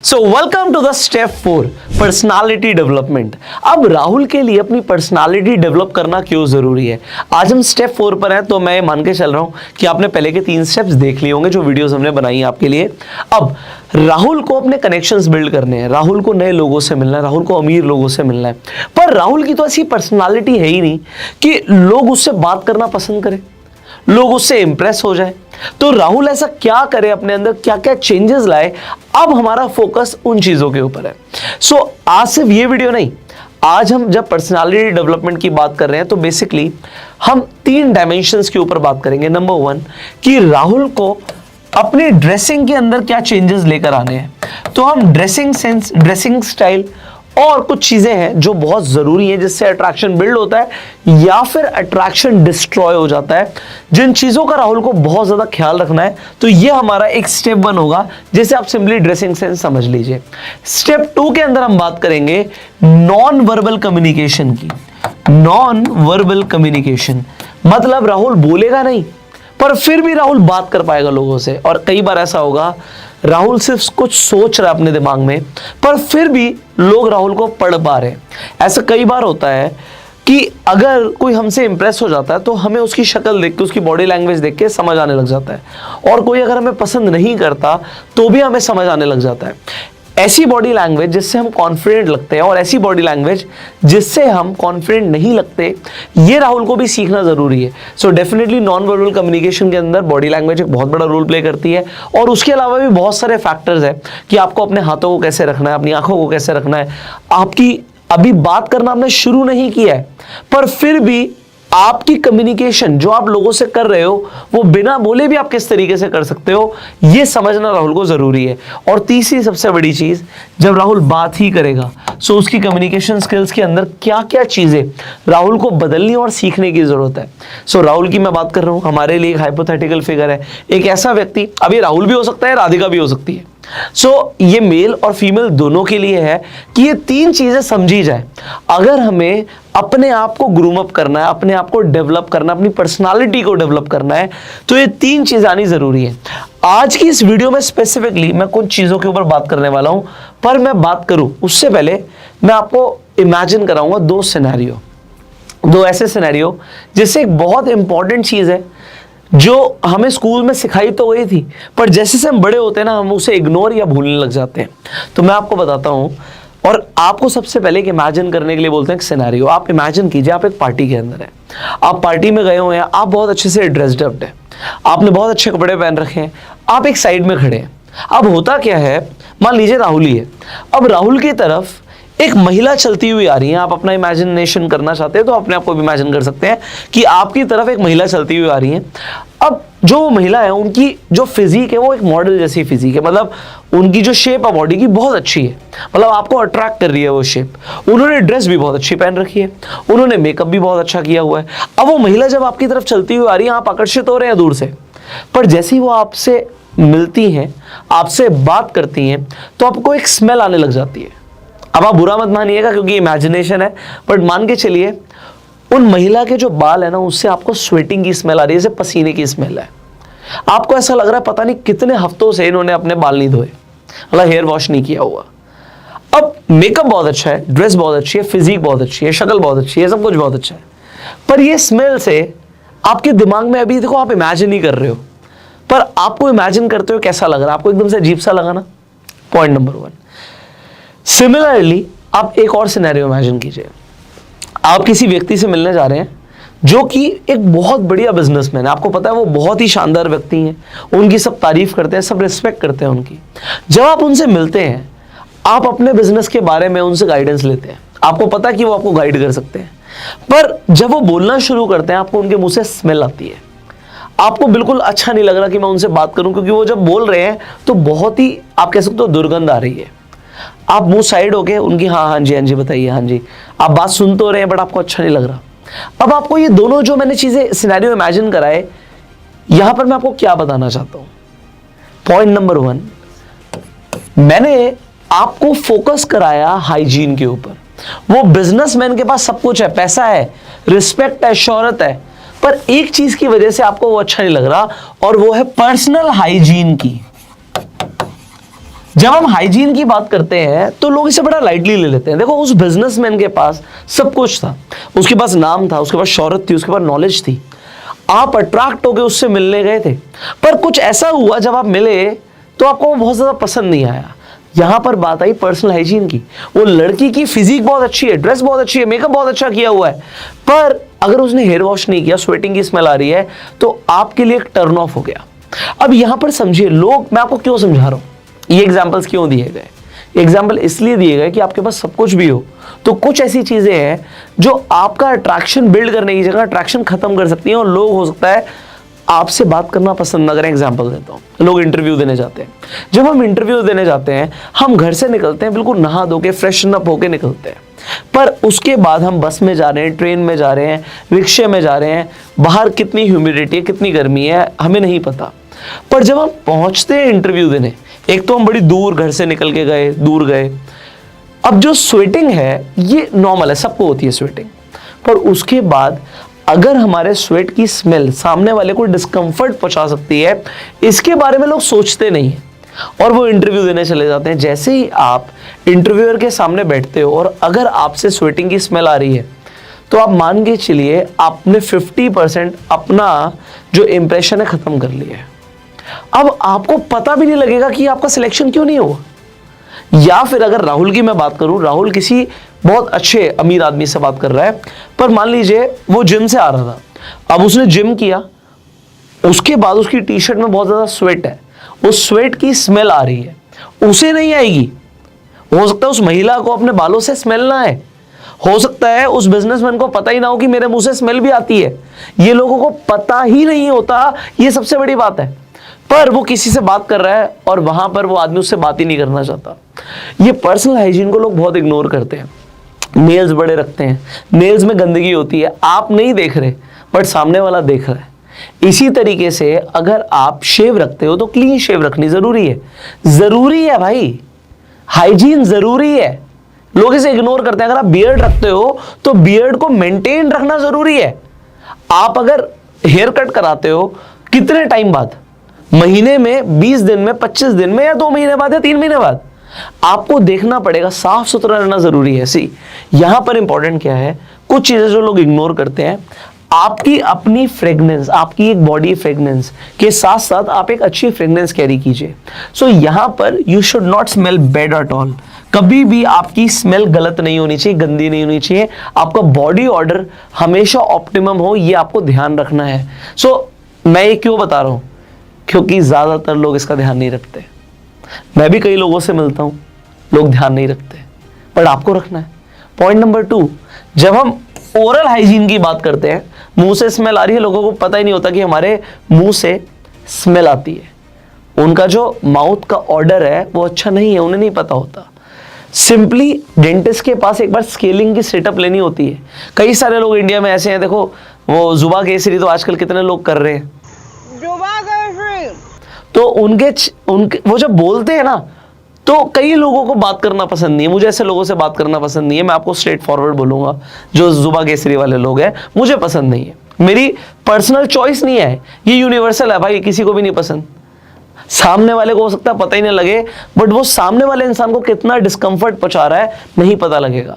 So welcome to the step 4 personality development. अब राहुल के लिए अपनी पर्सनालिटी डेवलप करना क्यों जरूरी है, आज हम स्टेप 4 पर हैं। तो मैं मान के चल रहा हूं कि आपने पहले के 3 स्टेप्स देख लिए होंगे जो वीडियोस हमने बनाई हैं आपके लिए। अब राहुल को अपने कनेक्शंस बिल्ड करने हैं, राहुल को नए लोगों से मिलना है, राहुल को अमीर लोगों से मिलना है। पर राहुल की तो ऐसी पर्सनालिटी है ही नहीं कि लोग उससे बात करना पसंद करें, लोग उससे इंप्रेस हो जाए। तो राहुल ऐसा क्या करे, अपने अंदर क्या क्या चेंजेस लाए, अब हमारा फोकस उन चीजों के ऊपर है। सो आज सिर्फ ये वीडियो नहीं, आज हम जब पर्सनालिटी डेवलपमेंट की बात कर रहे हैं तो बेसिकली हम 3 डायमेंशंस के ऊपर बात करेंगे। नंबर 1 कि राहुल को अपनी ड्रेसिंग के अंदर क्या चेंजेस लेकर आने हैं। तो हम ड्रेसिंग सेंस, ड्रेसिंग स्टाइल और कुछ चीजें हैं जो बहुत जरूरी हैं जिससे अट्रैक्शन बिल्ड होता है या फिर अट्रैक्शन डिस्ट्रॉय हो जाता है, जिन चीजों का राहुल को बहुत ज्यादा ख्याल रखना है। तो ये हमारा एक स्टेप 1 होगा, जिसे आप सिंपली ड्रेसिंग सेंस समझ लीजिए। स्टेप 2 के अंदर हम बात करेंगे नॉन वर्बल कम्युनिकेशन की। नॉन वर्बल कम्युनिकेशन मतलब राहुल बोलेगा नहीं पर फिर भी राहुल बात कर पाएगा लोगों से। और कई बार ऐसा होगा राहुल सिर्फ कुछ सोच रहा है अपने दिमाग में पर फिर भी लोग राहुल को पढ़ पा रहे हैं। ऐसा कई बार होता है कि अगर कोई हमसे इंप्रेस हो जाता है तो हमें उसकी शक्ल देख के, उसकी बॉडी लैंग्वेज देख के समझ आने लग जाता है। और कोई अगर हमें पसंद नहीं करता तो भी हमें समझ आने लग जाता है। ऐसी बॉडी लैंग्वेज जिससे हम कॉन्फिडेंट लगते हैं और ऐसी बॉडी लैंग्वेज जिससे हम कॉन्फिडेंट नहीं लगते, ये राहुल को भी सीखना जरूरी है। So definitely non verbal communication के अंदर बॉडी लैंग्वेज एक बहुत बड़ा रोल प्ले करती है। और उसके अलावा भी बहुत सारे फैक्टर्स हैं कि आपको अपने हाथों को कैसे रखना है, अपनी आंखों को कैसे रखना है। आपकी अभी बात करना आपने शुरू नहीं किया है पर फिर भी आपकी कम्युनिकेशन जो आप लोगों से कर रहे हो वो बिना बोले भी आप किस तरीके से कर सकते हो, ये समझना राहुल को जरूरी है। और तीसरी सबसे बड़ी चीज, जब राहुल बात ही करेगा सो उसकी कम्युनिकेशन स्किल्स के अंदर क्या क्या चीजें राहुल को बदलनी और सीखने की जरूरत है। सो राहुल की मैं बात कर रहा हूं, हमारे लिए एक हाइपोथेटिकल फिगर है, एक ऐसा व्यक्ति, अभी राहुल भी हो सकता है, राधिका भी हो सकती है। ये मेल और फीमेल दोनों के लिए है कि ये 3 चीजें समझी जाए। अगर हमें अपने आप को ग्रूम अप करना है, अपने आप को डेवलप करना है, अपनी पर्सनालिटी को डेवलप करना है, तो ये 3 चीजें आनी जरूरी है। आज की इस वीडियो में स्पेसिफिकली मैं कुछ चीजों के ऊपर बात करने वाला हूं, पर मैं बात करूं उससे पहले मैं आपको इमेजिन कराऊंगा 2 सिनेरियो, 2 ऐसे सिनेरियो जिससे एक बहुत इंपॉर्टेंट चीज है जो हमें स्कूल में सिखाई तो गई थी पर जैसे से हम बड़े होते हैं ना, हम उसे इग्नोर या भूलने लग जाते हैं। तो मैं आपको बताता हूं और आपको सबसे पहले एक इमेजिन करने के लिए बोलते हैं एक सिनेरियो। आप इमेजिन कीजिए आप एक पार्टी के अंदर हैं, आप पार्टी में गए हुए हैं, आप बहुत अच्छे से ड्रेस्ड अप हैं, आपने बहुत अच्छे कपड़े पहन रखे हैं, आप एक साइड में खड़े हैं। अब होता क्या है, मान लीजिए राहुल ही है, अब राहुल की तरफ एक महिला चलती हुई आ रही है। आप अपना इमेजिनेशन करना चाहते हैं तो अपने आप को भी इमेजिन कर सकते हैं कि आपकी तरफ एक महिला चलती हुई आ रही है। अब जो महिला है उनकी जो फिजिक है वो एक मॉडल जैसी फिजिक है, मतलब उनकी जो शेप है बॉडी की बहुत अच्छी है, मतलब आपको अट्रैक्ट कर रही है वो शेप। उन्होंने ड्रेस भी बहुत अच्छी पहन रखी है, उन्होंने मेकअप भी बहुत अच्छा किया हुआ है। अब वो महिला जब आपकी तरफ चलती हुई आ रही है, आप आकर्षित हो रहे हैं दूर से, पर जैसे ही वो आपसे मिलती हैं, आपसे बात करती हैं, तो आपको एक स्मेल आने लग जाती है। अब आप बुरा मत मानिएगा क्योंकि इमेजिनेशन है, बट मान के चलिए उन महिला के जो बाल है ना, उससे आपको स्वेटिंग की स्मेल आ रही है, जैसे पसीने की स्मेल है। आपको ऐसा लग रहा है पता नहीं कितने हफ्तों से इन्होंने अपने बाल नहीं धोए, मतलब हेयर वॉश नहीं किया हुआ। अब मेकअप बहुत अच्छा है, ड्रेस बहुत अच्छी है, फिजिक बहुत अच्छी है, शक्ल बहुत अच्छी है, सब कुछ बहुत अच्छा है, पर ये स्मेल से आपके दिमाग में, अभी देखो आप इमेजिन ही कर रहे हो, पर आपको इमेजिन करते हो कैसा लग रहा है, आपको एकदम से अजीब सा लगा ना। Point number 1। सिमिलरली आप एक और सिनेरियो इमेजिन कीजिए, आप किसी व्यक्ति से मिलने जा रहे हैं जो कि एक बहुत बढ़िया बिजनेसमैन है, आपको पता है वो बहुत ही शानदार व्यक्ति हैं, उनकी सब तारीफ करते हैं, सब रिस्पेक्ट करते हैं उनकी। जब आप उनसे मिलते हैं, आप अपने बिजनेस के बारे में उनसे गाइडेंस लेते हैं, आपको पता है कि वो आपको गाइड कर सकते हैं, पर जब वो बोलना शुरू करते हैं आपको उनके मुंह से स्मेल आती है। आपको बिल्कुल अच्छा नहीं लग रहा कि मैं उनसे बात करूं, क्योंकि वो जब बोल रहे हैं तो बहुत ही, आप कह सकते हो, दुर्गंध आ रही है। आप मुंह साइड हो गए उनकी, हाँ जी बताइए, हाँ जी, आप बात सुन तो रहे हैं बट आपको अच्छा नहीं लग रहा। अब आपको ये दोनों जो मैंने चीजें सिनेरियो इमेजिन कराए, यहां पर मैं आपको क्या बताना चाहता हूं। पॉइंट नंबर 1, मैंने आपको फोकस कराया हाइजीन के ऊपर। वो बिजनेसमैन के पास सब कुछ है, पैसा है, रिस्पेक्ट है, शोहरत है, पर एक चीज की वजह से आपको वो अच्छा नहीं लग रहा, और वो है पर्सनल हाइजीन की। जब हम हाइजीन की बात करते हैं तो लोग इसे बड़ा लाइटली ले लेते हैं। देखो, उस बिजनेसमैन के पास सब कुछ था, उसके पास नाम था, उसके पास शोहरत थी, उसके पास नॉलेज थी, आप अट्रैक्ट होकर उससे मिलने गए थे, पर कुछ ऐसा हुआ जब आप मिले तो आपको वो बहुत ज्यादा पसंद नहीं आया। यहां पर बात आई पर्सनल हाइजीन की। वो लड़की की फिजिक बहुत अच्छी है, ड्रेस बहुत अच्छी है, मेकअप बहुत अच्छा किया हुआ है, पर अगर उसने हेयर वॉश नहीं किया, स्वेटिंग की स्मेल आ रही है, तो आपके लिए एक टर्न ऑफ हो गया। अब यहां पर समझिए लोग, मैं आपको क्यों समझा रहा हूं, ये एग्जाम्पल्स क्यों दिए गए। एग्जाम्पल इसलिए दिए गए कि आपके पास सब कुछ भी हो तो कुछ ऐसी चीजें हैं जो आपका अट्रैक्शन बिल्ड करने की जगह अट्रैक्शन खत्म कर सकती हैं, और लोग हो सकता है आपसे बात करना पसंद ना करें। एग्जाम्पल देता हूं, लोग इंटरव्यू देने जाते हैं। जब हम इंटरव्यू देने जाते हैं, हम घर से निकलते हैं बिल्कुल नहा धो के, फ्रेशन अप होके निकलते हैं, पर उसके बाद हम बस में जा रहे हैं, ट्रेन में जा रहे हैं, रिक्शे में जा रहे हैं, बाहर कितनी ह्यूमिडिटी है, कितनी गर्मी है, हमें नहीं पता। पर जब हम पहुंचते हैं इंटरव्यू देने, एक तो हम बड़ी दूर घर से निकल के गए, दूर गए, अब जो स्वेटिंग है ये नॉर्मल है, सबको होती है स्वेटिंग, पर उसके बाद अगर हमारे स्वेट की स्मेल सामने वाले को डिस्कंफर्ट पहुंचा सकती है, इसके बारे में लोग सोचते नहीं है और वो इंटरव्यू देने चले जाते हैं। जैसे ही आप इंटरव्यूअर के सामने बैठते हो और अगर आपसे स्वेटिंग की स्मेल आ रही है, तो आप मान के चलिए आपने 50% अपना जो इंप्रेशन है खत्म कर लिया है। अब आपको पता भी नहीं लगेगा कि आपका सिलेक्शन क्यों नहीं हुआ। या फिर अगर राहुल की मैं बात करूं, राहुल किसी बहुत अच्छे अमीर आदमी से बात कर रहा है, पर मान लीजिए वो जिम से आ रहा था, अब उसने जिम किया, उसके बाद उसकी टी शर्ट में बहुत ज्यादा स्वेट है, उस स्वेट की स्मेल आ रही है, उसे नहीं आएगी, हो सकता है उस महिला को अपने बालों से स्मेल ना आए, हो सकता है उस बिजनेसमैन को पता ही ना हो कि मेरे मुंह से स्मेल भी आती है, ये लोगों को पता ही नहीं होता, ये सबसे बड़ी बात है। पर वो किसी से बात कर रहा है और वहां पर वो आदमी उससे बात ही नहीं करना चाहता। ये पर्सनल हाइजीन को लोग बहुत इग्नोर करते हैं। नेल्स बड़े रखते हैं, नेल्स में गंदगी होती है, आप नहीं देख रहे बट सामने वाला देख रहा है। इसी तरीके से अगर आप शेव रखते हो तो क्लीन शेव रखनी जरूरी है, जरूरी है भाई, हाइजीन जरूरी है। लोग इसे इग्नोर करते हैं। अगर आप बियर्ड रखते हो तो बियर्ड को मेंटेन रखना जरूरी है। आप अगर हेयर कट कराते हो कितने टाइम बाद, महीने में, 20 दिन में, 25 दिन में, या 2 महीने बाद या 3 महीने बाद, आपको देखना पड़ेगा, साफ सुथरा रहना जरूरी है। सी यहां पर इंपॉर्टेंट क्या है, कुछ चीजें जो लोग इग्नोर करते हैं, आपकी अपनी फ्रेग्रेंस, आपकी एक बॉडी फ्रेग्रेंस के साथ साथ आप एक अच्छी फ्रेग्रेंस कैरी कीजिए। सो यहां पर you should not smell bad at all. कभी भी आपकी स्मेल गलत नहीं होनी चाहिए, गंदी नहीं होनी चाहिए, आपका बॉडी ऑर्डर हमेशा ऑप्टिमम हो, ये आपको ध्यान रखना है। सो मैं ये क्यों बता रहा हूं, क्योंकि ज्यादातर लोग इसका ध्यान नहीं रखते। मैं भी कई लोगों से मिलता हूं, लोग ध्यान नहीं रखते, पर आपको रखना है। पॉइंट नंबर 2, जब हम ओरल हाइजीन की बात करते हैं, मुंह से स्मेल आ रही है, लोगों को पता ही नहीं होता कि हमारे मुंह से स्मेल आती है। उनका जो माउथ का ऑर्डर है वो अच्छा नहीं है, उन्हें नहीं पता होता। सिंपली डेंटिस्ट के पास एक बार स्केलिंग की सेटअप लेनी होती है। कई सारे लोग इंडिया में ऐसे हैं, देखो वो जुबा केसरी तो आजकल कितने लोग कर रहे हैं, तो उनके वो जब बोलते हैं ना, तो कई लोगों को बात करना पसंद नहीं है। मुझे ऐसे लोगों से बात करना पसंद नहीं है, मैं आपको स्ट्रेट फॉरवर्ड बोलूंगा। जो जुबा केसरी वाले लोग हैं मुझे पसंद नहीं है, मेरी पर्सनल चॉइस नहीं है, ये यूनिवर्सल है भाई, किसी को भी नहीं पसंद। सामने वाले को हो सकता है पता ही नहीं लगे, बट वो सामने वाले इंसान को कितना डिस्कंफर्ट पहुंचा रहा है नहीं पता लगेगा।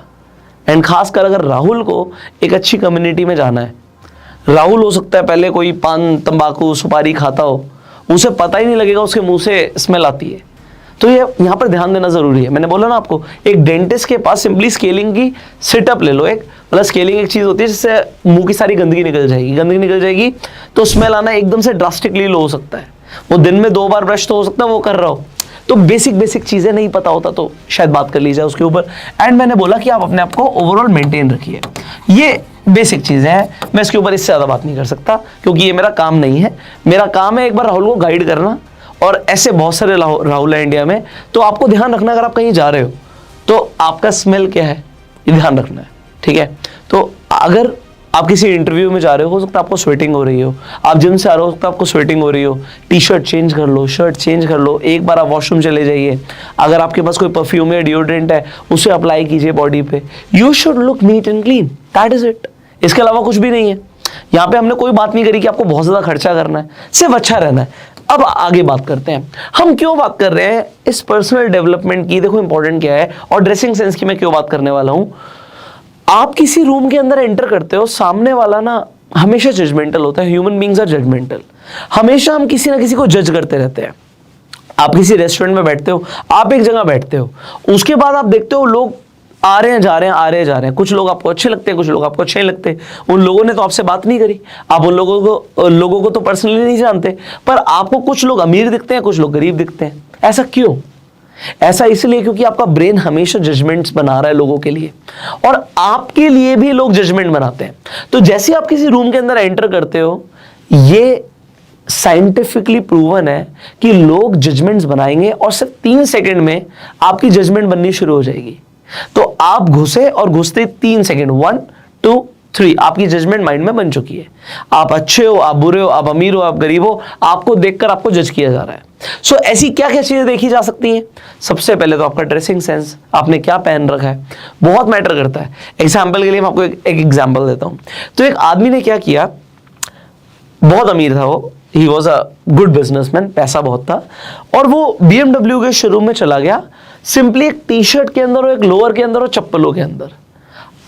एंड खासकर अगर राहुल को एक अच्छी कम्युनिटी में जाना है, राहुल हो सकता है पहले कोई पान, तंबाकू, सुपारी खाता हो, उसे पता ही नहीं लगेगा उसके मुंह से स्मेल आती है। तो ये यहाँ पर ध्यान देना जरूरी है। मैंने बोला ना आपको, एक डेंटिस्ट के पास सिंपली स्केलिंग की सेटअप ले लो। एक मतलब स्केलिंग एक चीज होती है जिससे मुंह की सारी गंदगी निकल जाएगी, गंदगी निकल जाएगी तो स्मेल आना एकदम से ड्रास्टिकली लो हो सकता है। वो दिन में 2 बार ब्रश तो हो सकता है वो कर रहा हो, तो बेसिक चीजें नहीं पता होता तो शायद बात कर ली जाए उसके ऊपर। एंड मैंने बोला कि आप अपने आप को ओवरऑल मेंटेन रखिए, ये बेसिक चीजें हैं। मैं इसके ऊपर इससे ज्यादा बात नहीं कर सकता क्योंकि ये मेरा काम नहीं है। मेरा काम है एक बार राहुल को गाइड करना, और ऐसे बहुत सारे राहुल है इंडिया में। तो आपको ध्यान रखना, अगर आप कहीं जा रहे हो तो आपका स्मेल क्या है ये ध्यान रखना है, ठीक है। तो अगर आप किसी इंटरव्यू में जा रहे हो सकता है आपको स्वेटिंग हो रही हो, आप जिम से आ रहे हो सकता है आपको स्वेटिंग हो रही हो, टी शर्ट चेंज कर लो, शर्ट चेंज कर लो, एक बार आप वॉशरूम चले जाइए। अगर आपके पास कोई परफ्यूम या डिओड्रेंट है उसे अप्लाई कीजिए बॉडी पे। You should look neat and clean, that is it. इसके अलावा कुछ भी नहीं है। यहाँ पे हमने कोई बात नहीं करी कि आपको बहुत ज्यादा खर्चा करना है, सिर्फ अच्छा रहना है। अब आगे बात करते हैं, हम क्यों बात कर रहे हैं इस पर्सनल डेवलपमेंट की। देखो इंपॉर्टेंट क्या है और ड्रेसिंग सेंस की मैं क्यों बात करने वाला हूं। आप किसी रूम के अंदर एंटर करते हो, सामने वाला ना हमेशा जजमेंटल होता है, ह्यूमन बीइंग्स आर जजमेंटल। हमेशा हम किसी ना किसी को जज करते रहते हैं। आप किसी रेस्टोरेंट में बैठते हो, आप एक जगह बैठते हो, उसके बाद आप देखते हो लोग आ रहे हैं जा रहे हैं, आ रहे हैं जा रहे हैं, कुछ लोग आपको अच्छे लगते हैं, कुछ लोग आपको अच्छे नहीं लगते। उन लोगों ने तो आपसे बात नहीं करी, आप उन लोगों को तो पर्सनली नहीं जानते, पर आपको कुछ लोग अमीर दिखते हैं, कुछ लोग गरीब दिखते हैं। ऐसा क्यों? ऐसा इसलिए क्योंकि आपका ब्रेन हमेशा जजमेंट्स बना रहा है लोगों के लिए, और आपके लिए भी लोग जजमेंट बनाते हैं। तो जैसे आप किसी रूम के अंदर एंटर करते हो, ये साइंटिफिकली प्रूवन है कि लोग जजमेंट्स बनाएंगे और सिर्फ 3 सेकंड में आपकी जजमेंट बननी शुरू हो जाएगी। तो आप घुसे और घुसते 3 सेकंड, 1 2 3, आपकी जजमेंट माइंड में बन चुकी है। आप अच्छे हो, आप बुरे हो, आप अमीर हो, आप गरीब हो, आपको देखकर आपको जज किया जा रहा है। सो ऐसी क्या क्या चीजें देखी जा सकती हैं? सबसे पहले तो आपका ड्रेसिंग सेंस, आपने क्या पहन रखा है, बहुत मैटर करता है। एग्जाम्पल के लिए मैं आपको एक एग्जाम्पल देता हूं। तो एक आदमी ने क्या किया, बहुत अमीर था वो, he was a good businessman, पैसा बहुत था, और वो BMW के शोरूम में चला गया, सिंपली एक टी शर्ट के अंदर और एक लोअर के अंदर और चप्पलों के अंदर।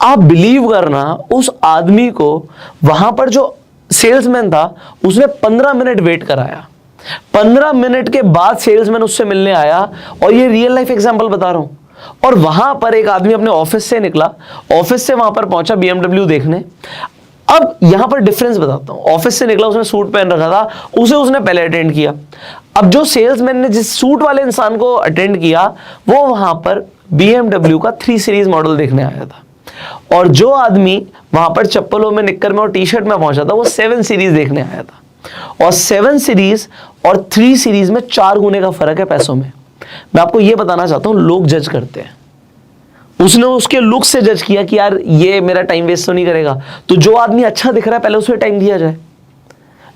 आप बिलीव करना, उस आदमी को वहां पर जो सेल्समैन था उसने 15 मिनट वेट कराया। 15 मिनट के बाद सेल्समैन उससे मिलने आया, और ये रियल लाइफ एग्जांपल बता रहा हूं। और वहां पर एक आदमी अपने ऑफिस से निकला, ऑफिस से वहां पर पहुंचा BMW देखने। अब यहां पर डिफरेंस बताता हूं, ऑफिस से निकला, उसने सूट पहन रखा था, उसने पहले अटेंड किया। अब जो सेल्समैन ने जिस सूट वाले इंसान को अटेंड किया, वो वहां पर BMW का 3 सीरीज मॉडल देखने आया था, और जो आदमी वहां पर चप्पलों में, निक्कर में और टी शर्ट में पहुंचा था, वो 7 सीरीज देखने आया था। और 7 सीरीज और 3 सीरीज में 4 गुने का फर्क है पैसों में। मैं आपको यह बताना चाहता हूं, लोग जज करते हैं। उसने उसके लुक से जज किया कि यार ये मेरा टाइम वेस्ट तो नहीं करेगा, तो जो आदमी अच्छा दिख रहा है पहले उसे टाइम दिया जाए।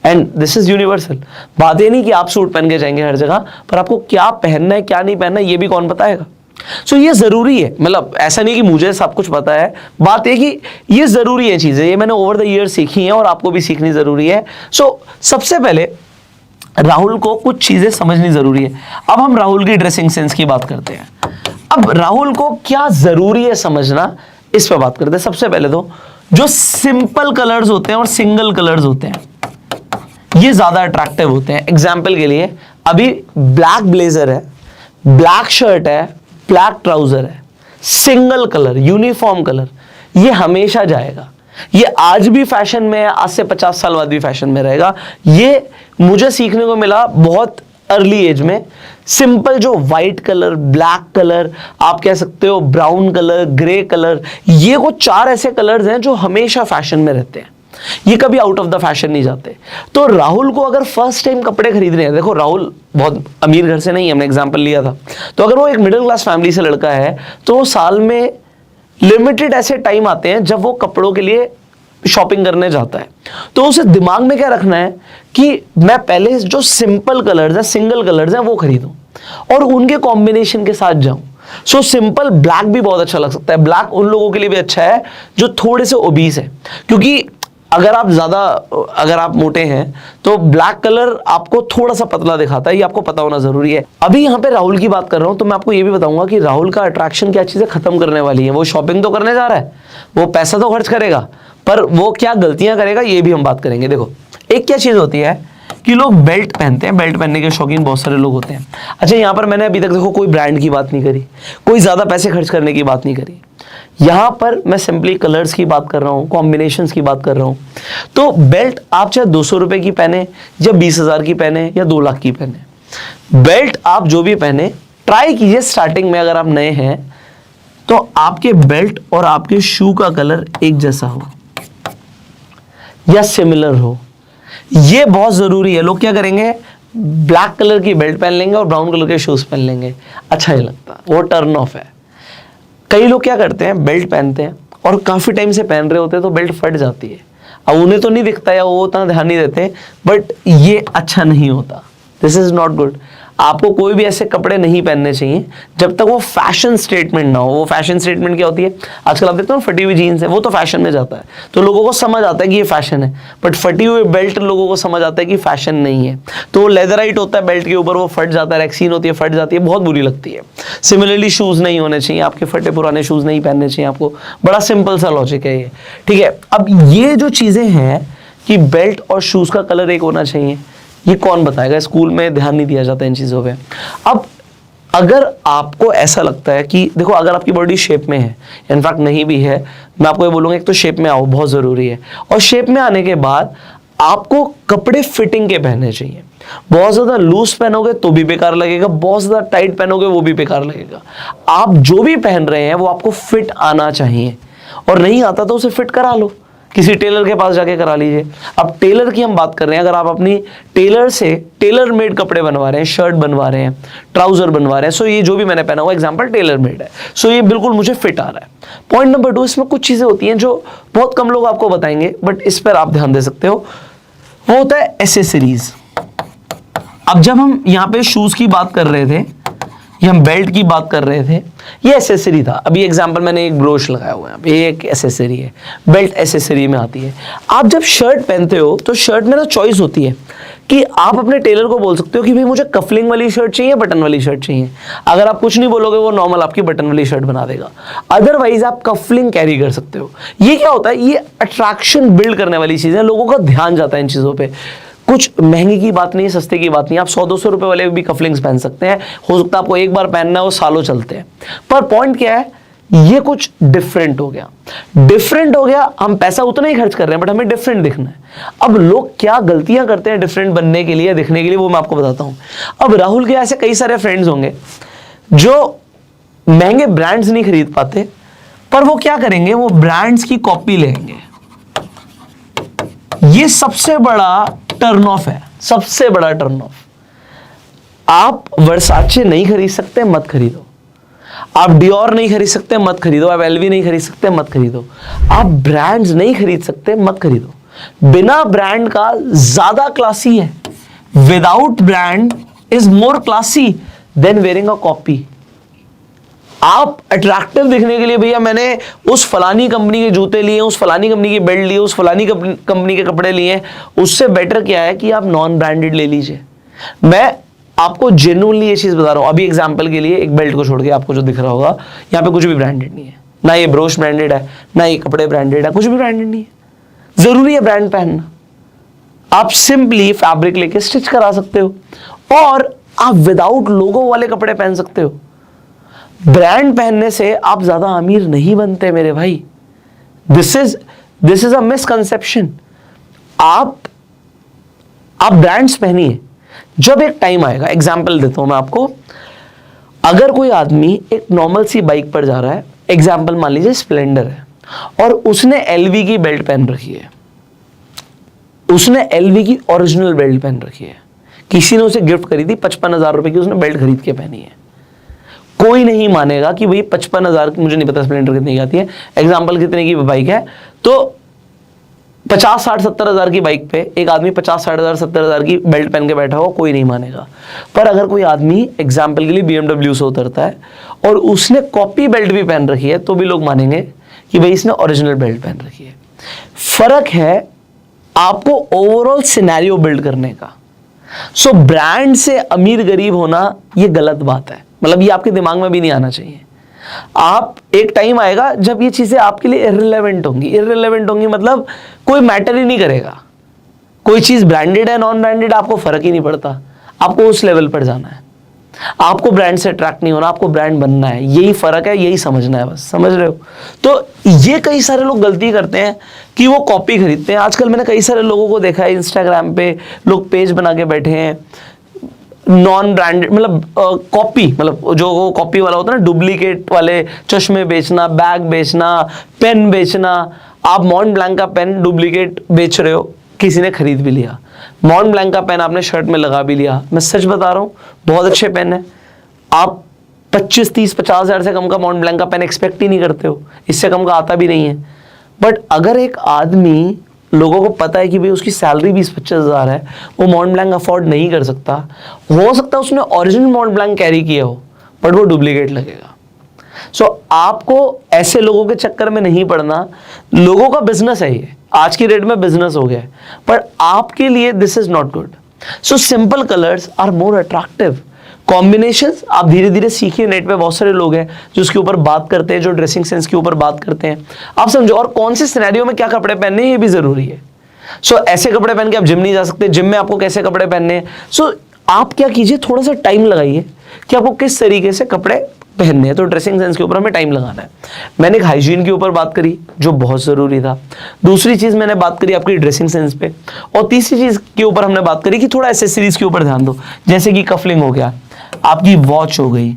And this is universal. बात ये नहीं कि आप सूट पहन के जाएंगे हर जगह, पर आपको क्या पहनना है क्या नहीं पहनना है ये भी कौन बताएगा। सो ये जरूरी है, मतलब ऐसा नहीं कि मुझे सब कुछ पता है, बात ये कि ये जरूरी है चीजें, ये मैंने ओवर द ईयर सीखी हैं और आपको भी सीखनी जरूरी है। सो सबसे पहले राहुल को कुछ चीजें समझनी जरूरी है। अब हम राहुल की ड्रेसिंग सेंस की बात करते हैं। अब राहुल को क्या जरूरी है समझना, इस पर बात करते हैं। सबसे पहले तो जो सिंपल कलर्स होते हैं और सिंगल कलर्स होते हैं, ये ज्यादा अट्रैक्टिव होते हैं। एग्जाम्पल के लिए अभी ब्लैक ब्लेजर है, ब्लैक शर्ट है, ब्लैक ट्राउजर है, सिंगल कलर, यूनिफॉर्म कलर, ये हमेशा जाएगा। ये आज भी फैशन में है, आज से 50 साल बाद भी फैशन में रहेगा। ये मुझे सीखने को मिला बहुत अर्ली एज में। सिंपल जो व्हाइट कलर, ब्लैक कलर, आप कह सकते हो ब्राउन कलर, ग्रे कलर, ये वो 4 ऐसे कलर्स हैं जो हमेशा फैशन में रहते हैं, ये कभी आउट ऑफ द फैशन नहीं जाते। तो राहुल को अगर फर्स्ट टाइम कपड़े खरीदने हैं, देखो राहुल बहुत अमीर घर से नहीं है, हमने एग्जांपल लिया था, तो अगर वो एक मिडिल क्लास फैमिली से लड़का है, तो साल में लिमिटेड ऐसे टाइम आते हैं जब वो कपड़ों के लिए शॉपिंग करने जाता है। तो उसे दिमाग में क्या रखना है कि मैं पहले जो सिंपल कलर्स हैं, सिंगल कलर्स हैं, वो खरीदूं और उनके कॉम्बिनेशन के साथ जाऊं। सो सिंपल ब्लैक भी बहुत अच्छा लग सकता है। ब्लैक उन लोगों के लिए भी अच्छा है जो थोड़े से ओबीस है, क्योंकि अगर आप मोटे हैं तो ब्लैक कलर आपको थोड़ा सा पतला दिखाता है, ये आपको पता होना जरूरी है। अभी यहाँ पे राहुल की बात कर रहा हूं, तो मैं आपको ये भी बताऊंगा कि राहुल का अट्रैक्शन क्या चीजें खत्म करने वाली है। वो शॉपिंग तो करने जा रहा है, वो पैसा तो खर्च करेगा, पर वो क्या गलतियां करेगा ये भी हम बात करेंगे। देखो एक क्या चीज होती है कि लोग बेल्ट पहनते हैं, बेल्ट पहनने के शौकीन बहुत सारे लोग होते हैं। अच्छा, यहाँ पर मैंने अभी तक देखो कोई ब्रांड की बात नहीं करी, कोई ज्यादा पैसे खर्च करने की बात नहीं करी। यहां पर मैं सिंपली कलर्स की बात कर रहा हूं, कॉम्बिनेशंस की बात कर रहा हूं। तो बेल्ट आप चाहे 200 रुपए की पहने या 20,000 की पहने या 2 लाख की पहने, बेल्ट आप जो भी पहने, ट्राई कीजिए स्टार्टिंग में, अगर आप नए हैं तो आपके बेल्ट और आपके शू का कलर एक जैसा हो या सिमिलर हो, ये बहुत जरूरी है। लोग क्या करेंगे, ब्लैक कलर की बेल्ट पहन लेंगे और ब्राउन कलर के शूज पहन लेंगे, अच्छा नहीं लगता, वो टर्न ऑफ है। कई लोग क्या करते हैं, बेल्ट पहनते हैं और काफी टाइम से पहन रहे होते हैं तो बेल्ट फट जाती है। अब उन्हें तो नहीं दिखता या वो उतना ध्यान नहीं देते, बट ये अच्छा नहीं होता, दिस इज नॉट गुड। आपको कोई भी ऐसे कपड़े नहीं पहनने चाहिए जब तक वो फैशन स्टेटमेंट ना हो। वो फैशन स्टेटमेंट क्या होती है, आजकल आप देखते हो फटी हुई जीन्स है, वो तो फैशन में जाता है, तो लोगों को समझ आता है कि ये फैशन है, बट फटी हुई बेल्ट लोगों को समझ आता है कि फैशन नहीं है। तो वो लेदराइट होता है बेल्ट के ऊपर, वो फट जाता है, रैक्सीन होती है, फट जाती है, बहुत बुरी लगती है। सिमिलरली शूज नहीं होने चाहिए आपके, फटे पुराने शूज नहीं पहनने चाहिए आपको। बड़ा सिंपल सा लॉजिक है ये, ठीक है। अब ये जो चीजें हैं कि बेल्ट और शूज का कलर एक होना चाहिए, ये कौन बताएगा, स्कूल में ध्यान नहीं दिया जाता इन चीजों पे। अब अगर आपको ऐसा लगता है कि देखो, अगर आपकी बॉडी शेप में है, इनफैक्ट नहीं भी है, मैं आपको ये बोलूंगा एक तो शेप में आओ, बहुत जरूरी है, और शेप में आने के बाद आपको कपड़े फिटिंग के पहनने चाहिए। बहुत ज्यादा लूज पहनोगे तो भी बेकार लगेगा, बहुत ज्यादा टाइट पहनोगे वो भी बेकार लगेगा। आप जो भी पहन रहे हैं वो आपको फिट आना चाहिए, और नहीं आता तो उसे फिट करा लो, किसी टेलर के पास जाके करा लीजिए। अब टेलर की हम बात कर रहे हैं, अगर आप अपनी टेलर से टेलर मेड कपड़े बनवा रहे हैं, शर्ट बनवा रहे हैं, ट्राउजर बनवा रहे हैं, सो ये जो भी मैंने पहना हुआ एग्जांपल टेलर मेड है, सो ये बिल्कुल मुझे फिट आ रहा है। पॉइंट नंबर 2, इसमें कुछ चीजें होती हैं जो बहुत कम लोग आपको बताएंगे, बट इस पर आप ध्यान दे सकते हो, वो होता है एसेसरीज। अब जब हम यहाँ पे शूज की बात कर रहे थे, ये हम बेल्ट की बात कर रहे थे, ये एसेसरी था। अभी एग्जांपल मैंने एक ब्रोच लगाया हुआ है, ये एक एसेसरी है, बेल्ट एसेसरी में आती है। आप जब शर्ट पहनते हो तो शर्ट में ना चॉइस होती है कि आप अपने टेलर को बोल सकते हो कि भाई मुझे कफलिंग वाली शर्ट चाहिए, बटन वाली शर्ट चाहिए। अगर आप कुछ नहीं बोलोगे वो नॉर्मल आपकी बटन वाली शर्ट बना देगा, अदरवाइज आप कफलिंग कैरी कर सकते हो। ये क्या होता है, ये अट्रैक्शन बिल्ड करने वाली चीज़ है, लोगों का ध्यान जाता है इन चीज़ों पर। कुछ महंगी की बात नहीं है, सस्ते की बात नहीं है, आप 100-200 रुपए वाले भी कफलिंग्स पहन सकते हैं, हो सकता है आपको एक बार पहनना है, वो सालों चलते हैं। पर पॉइंट क्या है, ये कुछ डिफरेंट हो गया, डिफरेंट हो गया, हम पैसा उतना ही खर्च कर रहे हैं बट हमें डिफरेंट दिखना है। अब लोग क्या गलतियां करते हैं डिफरेंट बनने के लिए, दिखने के लिए, वो मैं आपको बताता हूं। अब राहुल के ऐसे कई सारे फ्रेंड्स होंगे जो महंगे ब्रांड्स नहीं खरीद पाते, पर वो क्या करेंगे, वो ब्रांड्स की कॉपी लेंगे। ये सबसे बड़ा टर्न ऑफ है, सबसे बड़ा टर्न ऑफ। आप वर्साचे नहीं खरीद सकते, मत खरीदो। आप डियोर नहीं खरीद सकते, मत खरीदो। आप एलवी नहीं खरीद सकते, मत खरीदो। आप ब्रांड्स नहीं खरीद सकते, मत खरीदो। बिना ब्रांड का ज्यादा क्लासी है, without brand is more classy than wearing a copy. आप अट्रैक्टिव दिखने के लिए भैया मैंने उस फलानी कंपनी के जूते लिए, उस फलानी कंपनी की बेल्ट लिए, उस फलानी कंपनी के कपड़े लिए, उससे बेटर क्या है कि आप नॉन ब्रांडेड ले लीजिए। मैं आपको जेन्युइनली ये चीज बता रहा हूं। अभी एग्जांपल के लिए एक बेल्ट को छोड़ के आपको जो दिख रहा होगा, यहाँ पे कुछ भी ब्रांडेड नहीं है, ना ये ब्रोच ब्रांडेड है, ना ये कपड़े ब्रांडेड है, कुछ भी ब्रांडेड नहीं है। जरूरी है ब्रांड पहनना? आप सिंपली फैब्रिक लेके स्टिच करा सकते हो, और आप विदाउट लोगो वाले कपड़े पहन सकते हो। ब्रांड पहनने से आप ज्यादा अमीर नहीं बनते मेरे भाई। This is a misconception. आप ब्रांड्स पहनिए, जब एक टाइम आएगा, एग्जाम्पल देता हूं मैं आपको। अगर कोई आदमी एक नॉर्मल सी बाइक पर जा रहा है, एग्जाम्पल मान लीजिए स्प्लेंडर है, और उसने एलवी की बेल्ट पहन रखी है, उसने एलवी की ओरिजिनल बेल्ट पहन रखी है, किसी ने उसे गिफ्ट करी थी, 55,000 रुपए की उसने बेल्ट खरीद के पहनी है। कोई नहीं मानेगा कि भाई 55,000 की, मुझे नहीं पता स्प्लेंडर कितने की आती है, एग्जाम्पल कितने की बाइक है, तो 50, 60, 70,000 की बाइक पे एक आदमी 50, 60,000, 70,000 की बेल्ट पहन के बैठा हो, कोई नहीं मानेगा। पर अगर कोई आदमी एग्जाम्पल के लिए BMW से उतरता है और उसने कॉपी बेल्ट भी पहन रखी है, तो भी लोग मानेंगे कि भाई इसने ओरिजिनल बेल्ट पहन रखी है। फर्क है आपको ओवरऑल सिनेरियो बिल्ड करने का। सो ब्रांड से अमीर गरीब होना ये गलत बात है, मतलब ये आपके दिमाग में भी नहीं आना चाहिए। आप एक टाइम आएगा जब ये चीजें आपके लिए इररिलेवेंट होंगी। इररिलेवेंट होंगी मतलब कोई मैटर ही नहीं करेगा, कोई चीज ब्रांडेड है नॉन ब्रांडेड आपको फर्क ही नहीं पड़ता। आपको उस लेवल पर जाना है, आपको ब्रांड से अट्रैक्ट नहीं होना, आपको ब्रांड बनना है। यही फर्क है, यही समझना है, बस समझ रहे हो। तो ये कई सारे लोग गलती करते हैं कि वो कॉपी खरीदते हैं। आजकल मैंने कई सारे लोगों को देखा है, इंस्टाग्राम पे लोग पेज बना के बैठे हैं, नॉन ब्रांडेड मतलब कॉपी, मतलब जो वो कॉपी वाला होता है ना, डुप्लीकेट वाले चश्मे बेचना, बैग बेचना, पेन बेचना। आप मॉन्ट ब्लैंक का पेन डुप्लीकेट बेच रहे हो, किसी ने खरीद भी लिया। मॉन्ट ब्लैंक का पेन आपने शर्ट में लगा भी लिया। मैं सच बता रहा हूँ, बहुत अच्छे पेन है। आप 25, 30, 50,000 से कम का मॉन्ट ब्लैंक का पेन एक्सपेक्ट ही नहीं करते हो, इससे कम का आता भी नहीं है। बट अगर एक आदमी लोगों को पता है कि भाई उसकी सैलरी 20-25 हज़ार है, वो मॉन्ट ब्लैंक अफोर्ड नहीं कर सकता, हो सकता है उसने ओरिजिनल मॉन्ट ब्लैंक कैरी किया हो बट वो डुप्लीकेट लगेगा। सो आपको ऐसे लोगों के चक्कर में नहीं पड़ना। लोगों का बिजनेस है ये, आज की डेट में बिजनेस हो गया है, पर आपके लिए this is not good. So simple colours are more attractive. Combinations आप धीरे धीरे सीखिए। नेट पे बहुत सारे लोग हैं जो उसके ऊपर बात करते हैं, जो ड्रेसिंग सेंस के ऊपर बात करते हैं। आप समझो, और कौन से सिनेरियो में क्या कपड़े पहनने हैं ये भी जरूरी है। सो ऐसे कपड़े पहन के आप जिम नहीं जा सकते, जिम में आपको कैसे कपड़े पहनने हैं। सो आप क्या कीजिए, थोड़ा सा टाइम लगाइए कि आपको किस तरीके से कपड़े पहनने हैं। तो ड्रेसिंग सेंस के ऊपर हमें टाइम लगाना है। मैंने एक हाइजीन के ऊपर बात करी जो बहुत ज़रूरी था। दूसरी चीज़ मैंने बात करी आपकी ड्रेसिंग सेंस पे, और तीसरी चीज़ के ऊपर हमने बात करी कि थोड़ा एसेसरीज के ऊपर ध्यान दो, जैसे कि कफलिंग हो गया, आपकी वॉच हो गई,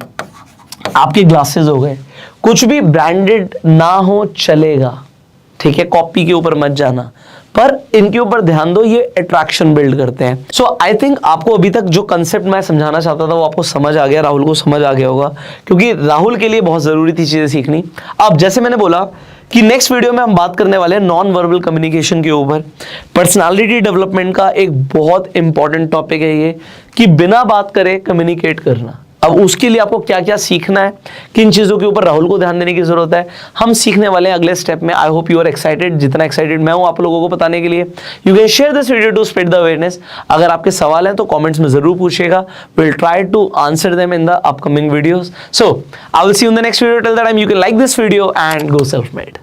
आपके ग्लासेस हो गए। कुछ भी ब्रांडेड ना हो चलेगा, ठीक है, कॉपी के ऊपर मत जाना, पर इनके ऊपर ध्यान दो, ये अट्रैक्शन बिल्ड करते हैं। सो आई थिंक आपको अभी तक जो कंसेप्ट मैं समझाना चाहता था वो आपको समझ आ गया, राहुल को समझ आ गया होगा, क्योंकि राहुल के लिए बहुत जरूरी थी चीजें सीखनी। अब जैसे मैंने बोला कि नेक्स्ट वीडियो में हम बात करने वाले हैं नॉन वर्बल कम्युनिकेशन के ऊपर। पर्सनालिटी डेवलपमेंट का एक बहुत इंपॉर्टेंट टॉपिक है ये, कि बिना बात करे कम्युनिकेट करना। अब उसके लिए आपको क्या क्या सीखना है, किन चीज़ों के ऊपर राहुल को ध्यान देने की जरूरत है, हम सीखने वाले हैं अगले स्टेप में। I hope you are excited, जितना एक्साइटेड मैं हूं आप लोगों को बताने के लिए। You can share this video to spread the awareness. अगर आपके सवाल हैं तो कमेंट्स में जरूर पूछिएगा, will try to answer them in the upcoming videos. So I will see you in the next video. Till that time you can like this video and go self made.